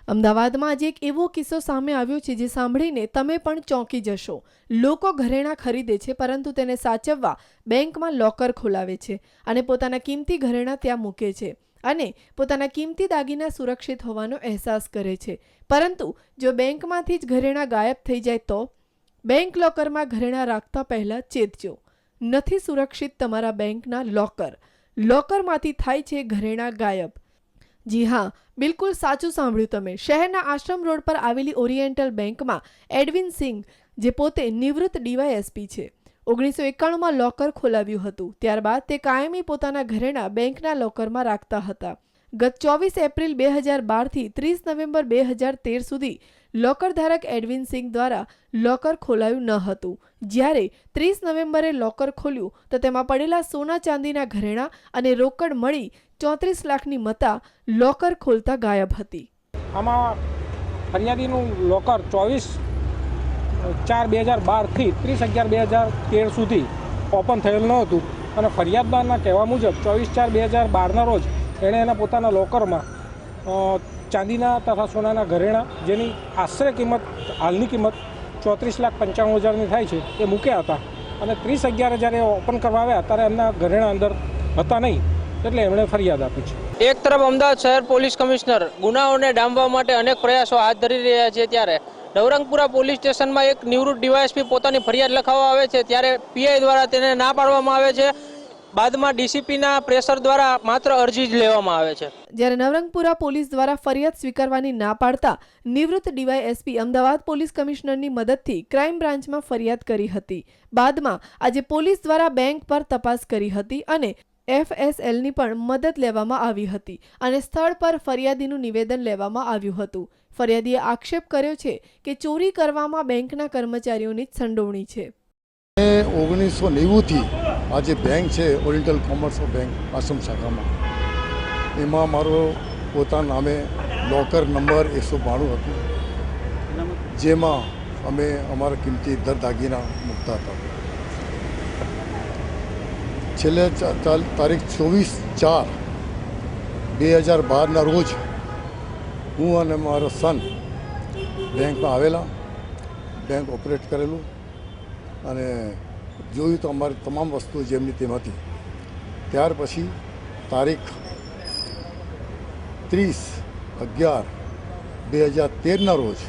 અમદાવાદમાં આજે એક એવો કિસ્સો સામે આવ્યો છે જે સાંભળીને તમે પણ ચોંકી જશો। લોકો ઘરેણાં ખરીદે છે પરંતુ તેને સાચવવા બેંકમાં લોકર ખોલાવે છે અને પોતાના કિંમતી ઘરેણાં ત્યાં મૂકે છે અને પોતાના કિંમતી દાગીના સુરક્ષિત હોવાનો અહેસાસ કરે છે। પરંતુ જો બેંકમાંથી જ ઘરેણાં ગાયબ થઈ જાય તો બેંક લોકરમાં ઘરેણાં રાખતા પહેલા ચેતજો, નથી સુરક્ષિત તમારા બેંકના લોકર। લોકરમાંથી થાય છે ઘરેણાં ગાયબ। જી હા, બિલકુલ સાચું સાંભળ્યું તમે। શહેરના આશ્રમ રોડ પર આવેલી ઓરિએન્ટલ બેંકમાં એડવિન સિંઘ, જે પોતે નિવૃત્ત ડીવાયએસપી છે, 1991માં લોકર ખોલાવ્યું હતું। ત્યારબાદ તે કાયમી પોતાના ઘરેણાં બેંકના લોકરમાં રાખતા હતા। ગત 24 એપ્રિલ 2012થી 30 નવેમ્બર 2013 સુધી લોકર ધારક એડવિન સિંઘ દ્વારા લોકર ખોલાયું ન હતું। જ્યારે 30 નવેમ્બરે લોકર ખોલ્યું તો તેમાં પડેલા સોના ચાંદીના ઘરેણાં અને રોકડ મળી 34 લાખની મત્તા લોકર ખોલતા ગાયબ હતી। આમાં ફરિયાદીનું લોકર 24/4/2012થી 30/11/2013 સુધી ઓપન થયેલ ન હતું અને ફરિયાદના કહેવા મુજબ 24/4/2012ના રોજ એણે એના પોતાના લોકરમાં ચાંદીના તથા સોનાના ઘરેણાં, જેની આશરે કિંમત, હાલની કિંમત 34,95,000ની થાય છે, એ મૂક્યા હતા અને 30/11 જ્યારે ઓપન કરવા આવ્યા ત્યારે એમના ઘરેણાં અંદર હતા નહીં, એટલે એમણે ફરિયાદ આપી છે। એક તરફ અમદાવાદ શહેર પોલીસ કમિશનર ગુનાઓને ડામવા માટે અનેક પ્રયાસો હાથ ધરી રહ્યા છે, ત્યારે નવરંગપુરા પોલીસ સ્ટેશનમાં એક નિવૃત્ત ડીવાયએસપી પોતાની ફરિયાદ લખાવવા આવે છે ત્યારે પીઆઈ દ્વારા તેને ના પાડવામાં આવે છે। બાદમાં ડીસીપીના પ્રેશર દ્વારા માત્ર અરજી જ લેવામાં આવે છે। જ્યારે નવરંગપુરા પોલીસ દ્વારા ફરિયાદ સ્વીકારવાની ના પાડતા નિવૃત્ત ડીવાયએસપી અમદાવાદ પોલીસ કમિશનરની મદદથી ક્રાઇમ બ્રાન્ચમાં ફરિયાદ કરી હતી। બાદમાં આજે પોલીસ દ્વારા બેંક પર તપાસ કરી હતી અને FSLની પણ મદદ લેવામાં આવી હતી અને સ્થળ પર ફરિયાદીનું નિવેદન લેવામાં આવ્યું હતું। ફરિયાદીએ આક્ષેપ કર્યો છે કે ચોરી કરવામાં બેંકના કર્મચારીઓની જ સંડોવણી છે। 1990થી આ જે બેંક છે, ઓરિએન્ટલ કોમર્શિયલ બેંક આશ્રમ શાખામાં, એમાં મારો પોતાના નામે લોકર નંબર 192 હતું, જેમાં અમે અમારા કિંમતી દાગીના મૂકતા હતા। છેલ્લે તારીખ 24/4/2012ના રોજ હું અને મારો સન બેંકમાં આવેલા, બેંક ઓપરેટ કરેલું અને જોયું તો અમારી તમામ વસ્તુઓ જેમની તેમ હતી। ત્યાર પછી તારીખ 30/11/2013ના રોજ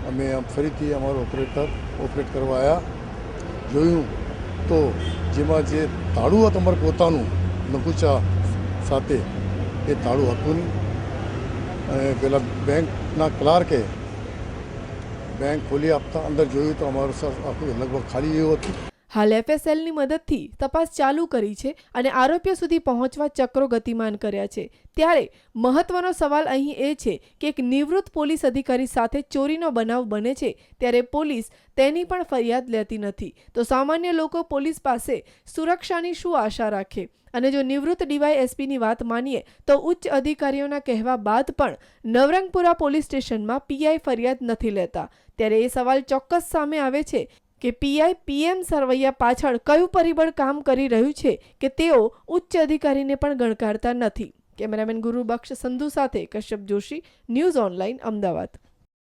અમે ફરીથી અમારો ઓપરેટ કરવા આવ્યા। જોયું તો જેમાં જે તાળું હતું અમારું પોતાનું નકુચા સાથે, એ તાળું હતું નહીં અને પેલા બેંકના ક્લાર્કે બેંક ખોલી આપતા અંદર જોયું તો અમારું આખું લગભગ ખાલી જેવું હતું। હાલ FSLની મદદથી તપાસ ચાલુ કરી છે અને આરોપીઓ સુધી પહોંચવા ચક્રો ગતિમાન કર્યા છે। ત્યારે મહત્વનો સવાલ અહીં એ છે કે એક નિવૃત્ત પોલીસ અધિકારી સાથે ચોરીનો બનાવ બને છે ત્યારે પોલીસ તેની પણ ફરિયાદ લેતી નથી, તો સામાન્ય લોકો પોલીસ પાસે સુરક્ષાની શું આશા રાખે? અને જો નિવૃત્ત ડીવાયએસપીની વાત માનીએ તો ઉચ્ચ અધિકારીઓના કહેવા બાદ પણ નવરંગપુરા પોલીસ સ્ટેશનમાં પીઆઈ ફરિયાદ નથી લેતા। ત્યારે એ સવાલ ચોક્કસ સામે આવે છે કે પીઆઈ PM સરવૈયા પાછળ કયું પરિબળ કામ કરી રહ્યું છે કે તેઓ ઉચ્ચ અધિકારીને પણ ગણકારતા નથી। કેમેરામેન ગુરુ બક્ષ સંધુ સાથે કશ્યપ જોશી, ન્યૂઝ ઓનલાઈન, અમદાવાદ।